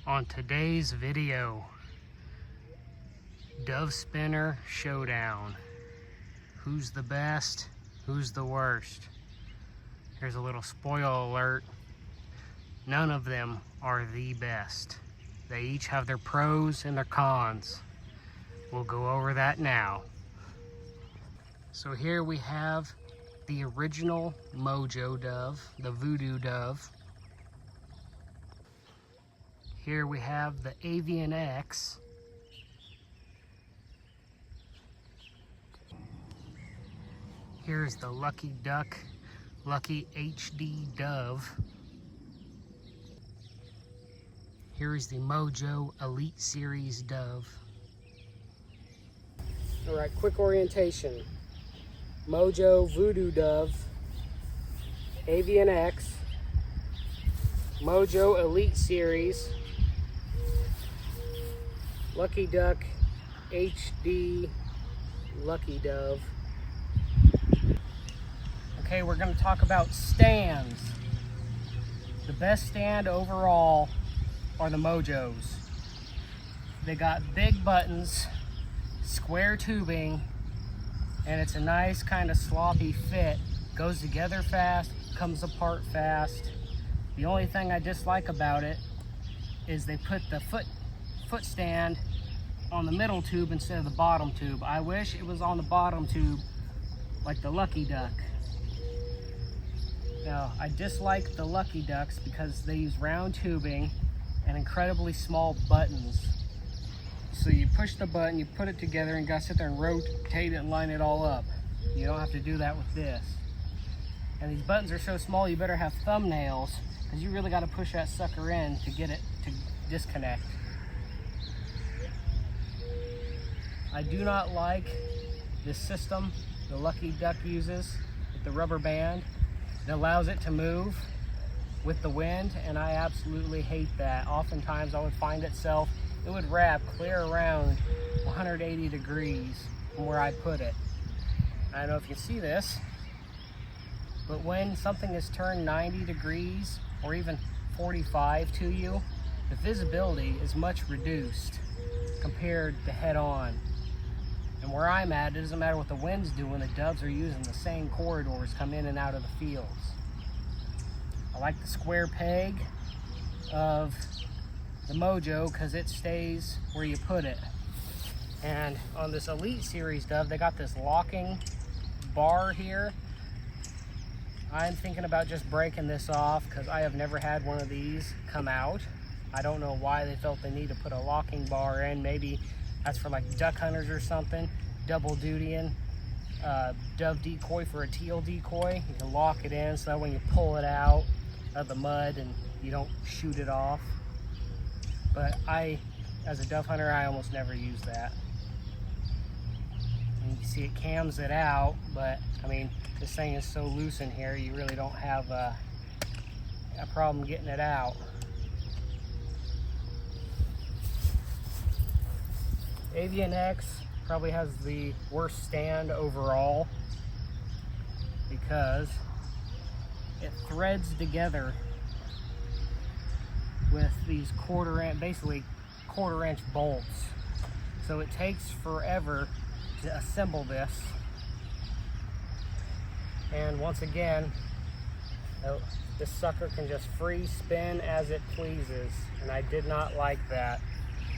On today's video, dove spinner showdown. Who's the best? Who's the worst? Here's a little spoiler alert. None of them are the best. They each have their pros and their cons. We'll go over that now. So here we have the original MOJO dove, the Voodoo dove. Here we have the Avian X. Here's the Lucky Duck, Lucky HD dove. Here is the MOJO Elite series dove. All right, quick orientation. MOJO Voodoo dove, Avian X, MOJO Elite series, Lucky Duck HD Lucky Dove. Okay, we're going to talk about stands. The best stand overall are the MOJOs. They got big buttons, square tubing, and it's a nice kind of sloppy fit. Goes together fast, comes apart fast. The only thing I dislike about it is they put the foot stand on the middle tube instead of the bottom tube. I wish it was on the bottom tube like the Lucky Duck. Now, I dislike the Lucky Ducks because they use round tubing and incredibly small buttons. So you push the button, you put it together, and you gotta sit there and rotate it and line it all up. You don't have to do that with this. And these buttons are so small, you better have thumbnails because you really gotta push that sucker in to get it to disconnect. I do not like this system the Lucky Duck uses with the rubber band. It allows it to move with the wind, and I absolutely hate that. Oftentimes I would find it would wrap clear around 180 degrees from where I put it. I don't know if you can see this, but when something is turned 90 degrees or even 45 to you, the visibility is much reduced compared to head on. And where I'm at, it doesn't matter what the wind's doing, the doves are using the same corridors come in and out of the fields. I like the square peg of the MOJO because it stays where you put it. And on this Elite series dove, they got this locking bar here. I'm thinking about just breaking this off because I have never had one of these come out. I don't know why they felt the need to put a locking bar in. Maybe that's for like duck hunters or something, double dutying. Dove decoy for a teal decoy. You can lock it in so that when you pull it out of the mud and you don't shoot it off. But as a dove hunter, I almost never use that. And you can see it cams it out, but I mean, this thing is so loose in here, you really don't have a problem getting it out. Avian X probably has the worst stand overall because it threads together with these basically quarter inch bolts. So it takes forever to assemble this. And once again, this sucker can just free spin as it pleases, and I did not like that.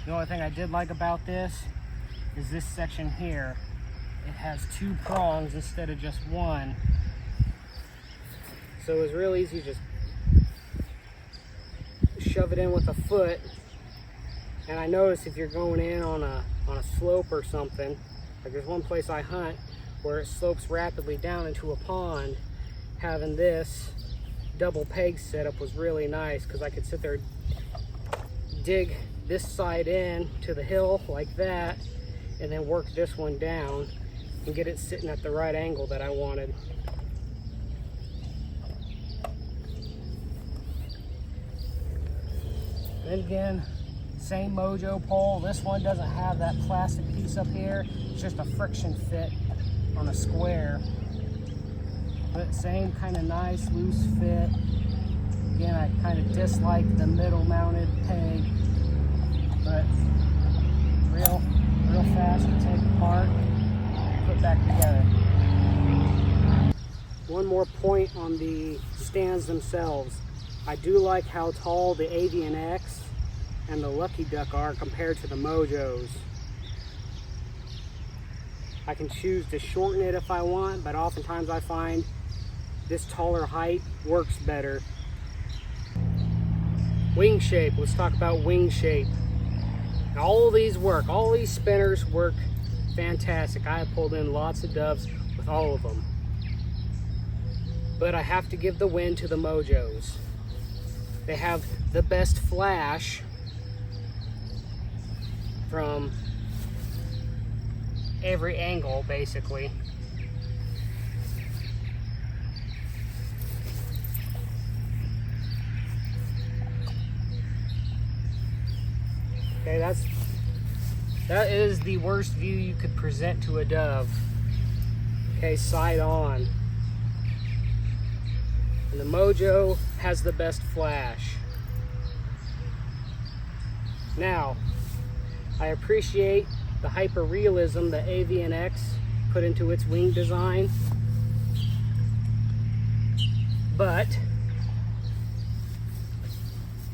The only thing I did like about this is this section here. It has two prongs instead of just one. So it was real easy to just shove it in with a foot. And I noticed if you're going in on a slope or something, like there's one place I hunt where it slopes rapidly down into a pond, having this double peg setup was really nice because I could sit there, dig this side in to the hill like that, and then work this one down and get it sitting at the right angle that I wanted. Then again, same MOJO pole. This one doesn't have that plastic piece up here. It's just a friction fit on a square. But same kind of nice loose fit. Again, I kind of dislike the middle mounted peg but real fast to take apart, put back together. One more point on the stands themselves. I do like how tall the Avian X and the Lucky Duck are compared to the MOJOs. I can choose to shorten it if I want, but oftentimes I find this taller height works better. Wing shape, let's talk about wing shape. All these work, all these spinners work fantastic. I have pulled in lots of doves with all of them. But I have to give the win to the MOJOs. They have the best flash from every angle, basically. Okay, that is the worst view you could present to a dove. Okay, side on. And the MOJO has the best flash. Now, I appreciate the hyper-realism that Avian X put into its wing design, but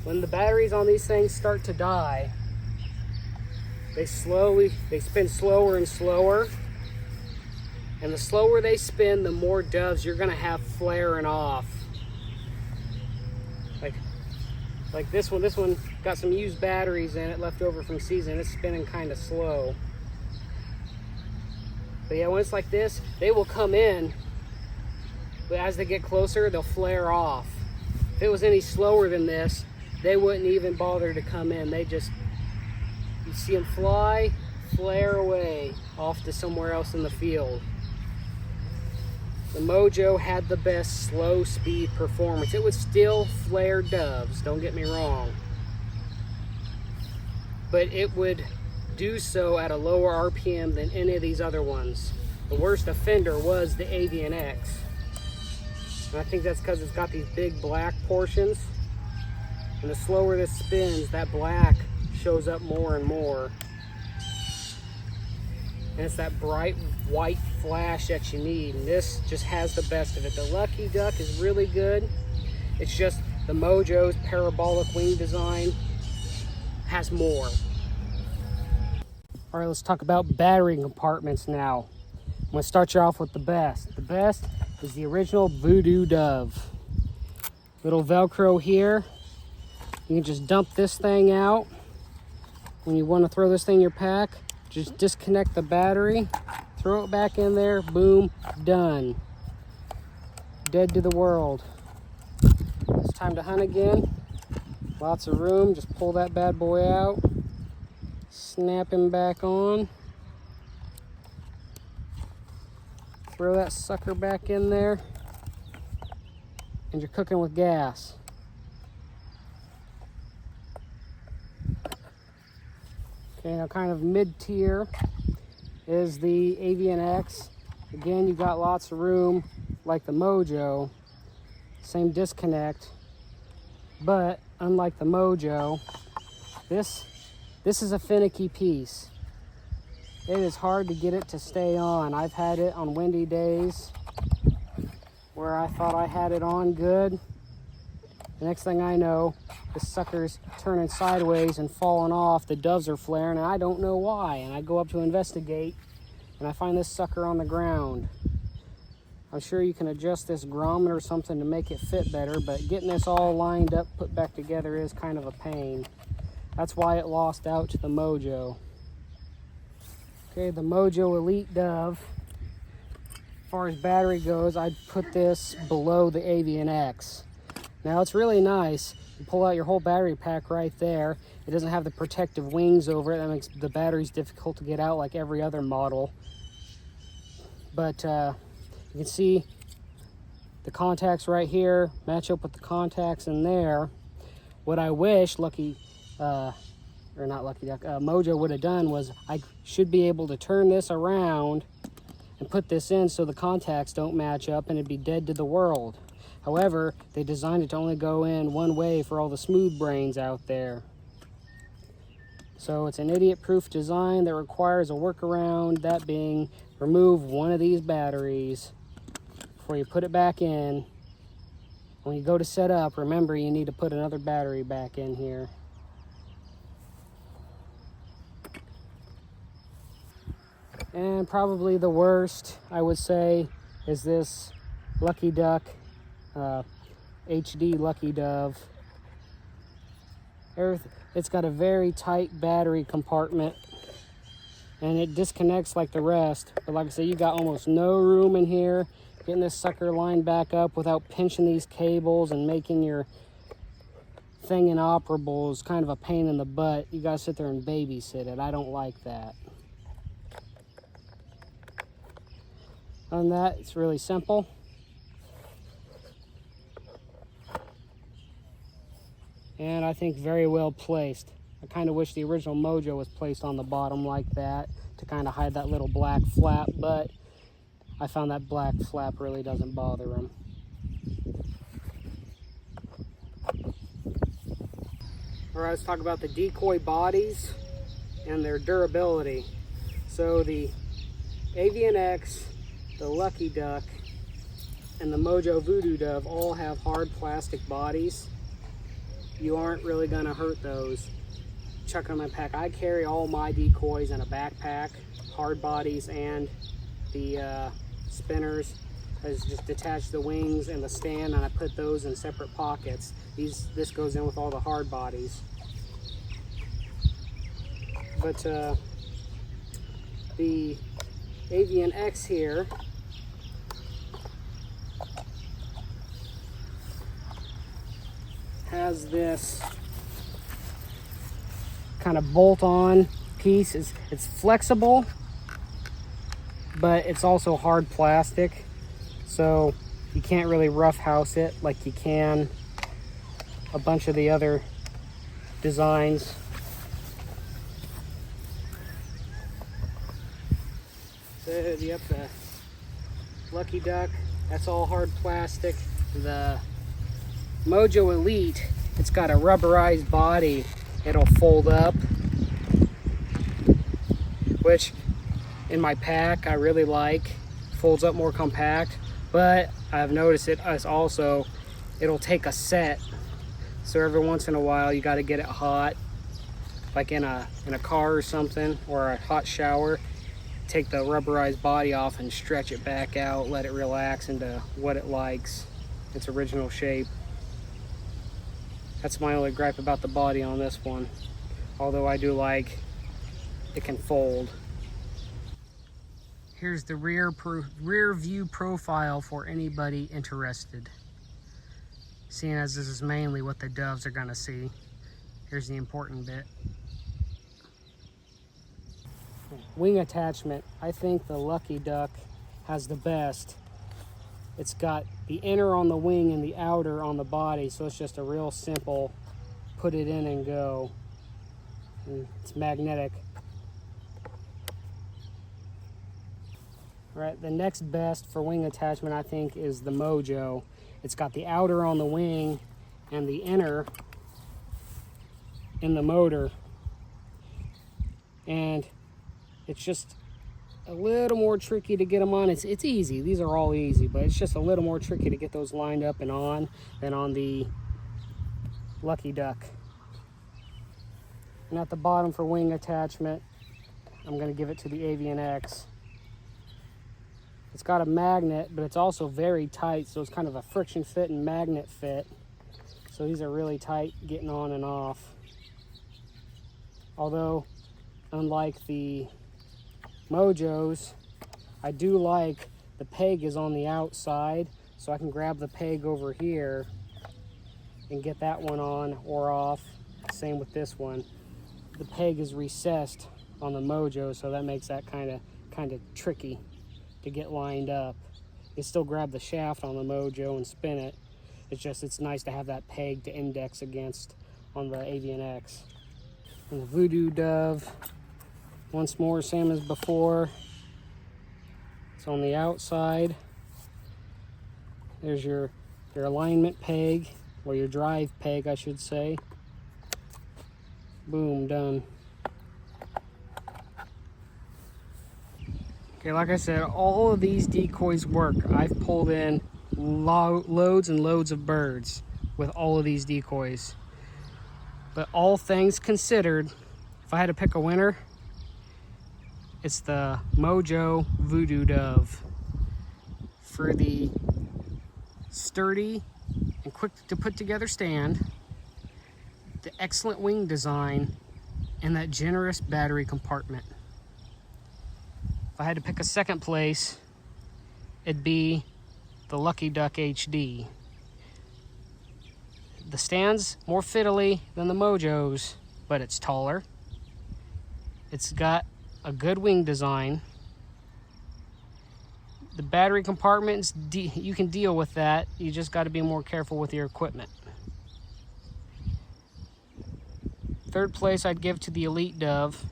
when the batteries on these things start to die, they spin slower and slower, and the slower they spin, the more doves you're gonna have flaring off. Like this one got some used batteries in it left over from season. It's spinning kind of slow. But yeah, when it's like this, they will come in, but as they get closer, they'll flare off. If it was any slower than this, they wouldn't even bother to come in. They just, you see them fly, flare away off to somewhere else in the field. The MOJO had the best slow speed performance. It would still flare doves, don't get me wrong, but it would do so at a lower RPM than any of these other ones. The worst offender was the Avian X. And I think that's because it's got these big black portions, and the slower this spins, that black shows up more and more. And it's that bright white flash that you need, and this just has the best of it. The Lucky Duck is really good. It's just the MOJO's parabolic wing design has more. All right, let's talk about battery compartments now. I'm gonna start you off with the best. The best is the original Voodoo dove. Little Velcro here. You can just dump this thing out. When you want to throw this thing in your pack, just disconnect the battery, throw it back in there, boom, done. Dead to the world. It's time to hunt again. Lots of room, just pull that bad boy out, snap him back on, throw that sucker back in there, and you're cooking with gas. Okay, now kind of mid-tier is the Avian X. Again, you got lots of room like the MOJO, same disconnect, but unlike the MOJO, this is a finicky piece. It is hard to get it to stay on. I've had it on windy days where I thought I had it on good. The next thing I know, the sucker's turning sideways and falling off. The doves are flaring, and I don't know why. And I go up to investigate, and I find this sucker on the ground. I'm sure you can adjust this grommet or something to make it fit better, but getting this all lined up, put back together is kind of a pain. That's why it lost out to the MOJO. Okay, the MOJO Elite dove, as far as battery goes, I'd put this below the Avian X. Now it's really nice. You pull out your whole battery pack right there. It doesn't have the protective wings over it. That makes the batteries difficult to get out like every other model. But you can see the contacts right here match up with the contacts in there. What I wish MOJO would have done was I should be able to turn this around and put this in so the contacts don't match up and it'd be dead to the world. However, they designed it to only go in one way for all the smooth brains out there. So it's an idiot-proof design that requires a workaround, that being remove one of these batteries before you put it back in. When you go to set up, remember you need to put another battery back in here. And probably the worst, I would say, is this Lucky Duck HD Lucky Dove. It's got a very tight battery compartment, and it disconnects like the rest. But like I said, you got almost no room in here. Getting this sucker lined back up without pinching these cables and making your thing inoperable is kind of a pain in the butt. You gotta sit there and babysit it. I don't like that. Other than that, it's really simple. And I think very well placed. I kind of wish the original MOJO was placed on the bottom like that to kind of hide that little black flap, but I found that black flap really doesn't bother them. All right, let's talk about the Decoy bodies and their durability. So the Avian X, the Lucky Duck, and the MOJO Voodoo Dove all have hard plastic bodies. You aren't really gonna hurt those. Chuck them in a pack. I carry all my decoys in a backpack, hard bodies and the spinners. I just detach the wings and the stand, and I put those in separate pockets. This goes in with all the hard bodies. But the Avian X here has this kind of bolt-on piece. It's flexible, but it's also hard plastic, so you can't really roughhouse it like you can a bunch of the other designs. So, yep, the Lucky Duck, that's all hard plastic. The MOJO Elite, it's got a rubberized body. It'll fold up, which in my pack I really like. Folds up more compact, but I've noticed it'll take a set. So every once in a while you got to get it hot, like in a car or something, or a hot shower. Take the rubberized body off and stretch it back out, let it relax into what it likes, its original shape. That's my only gripe about the body on this one, although I do like it can fold. Here's the rear view profile for anybody interested. Seeing as this is mainly what the doves are gonna see. Here's the important bit. Wing attachment. I think the Lucky Duck has the best. It's got the inner on the wing and the outer on the body, so it's just a real simple put it in and go. And it's magnetic. Right, the next best for wing attachment I think is the MOJO. It's got the outer on the wing and the inner in the motor. And it's just a little more tricky to get them on. It's easy. These are all easy, but it's just a little more tricky to get those lined up and on than on the Lucky Duck. And at the bottom for wing attachment, I'm going to give it to the Avian X. It's got a magnet, but it's also very tight, so it's kind of a friction fit and magnet fit. So these are really tight getting on and off. Although, unlike the MOJOs, I do like the peg is on the outside, so I can grab the peg over here and get that one on or off. Same with this one. The peg is recessed on the MOJO, so that makes that kind of tricky to get lined up. You still grab the shaft on the MOJO and spin it. It's nice to have that peg to index against on the Avian X. And the Voodoo Dove, once more, same as before. It's on the outside. There's your alignment peg, or your drive peg, I should say. Boom, done. Okay, like I said, all of these decoys work. I've pulled in loads and loads of birds with all of these decoys. But all things considered, if I had to pick a winner, it's the MOJO Voodoo dove for the sturdy and quick to put together stand, the excellent wing design, and that generous battery compartment. If I had to pick a second place, it'd be the Lucky Duck HD. The stand's more fiddly than the MOJO's, but it's taller. It's got a good wing design. The battery compartments, you can deal with that. You just got to be more careful with your equipment. Third place I'd give to the Elite dove,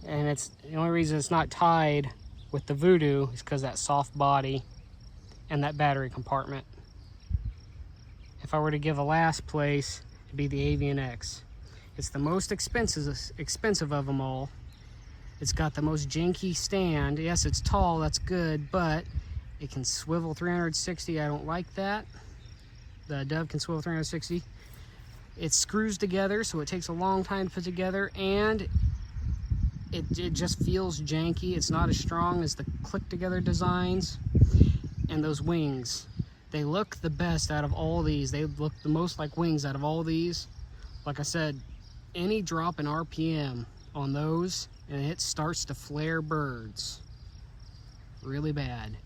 and it's the only reason it's not tied with the Voodoo is because that soft body and that battery compartment. If I were to give a last place, it'd be the Avian X. It's the most expensive of them all. It's got the most janky stand. Yes, it's tall, that's good, but it can swivel 360. I don't like that. The dove can swivel 360. It screws together, so it takes a long time to put together, and it just feels janky. It's not as strong as the click together designs. And those wings, they look the best out of all these. They look the most like wings out of all these. Like I said, any drop in RPM on those and it starts to flare birds really bad.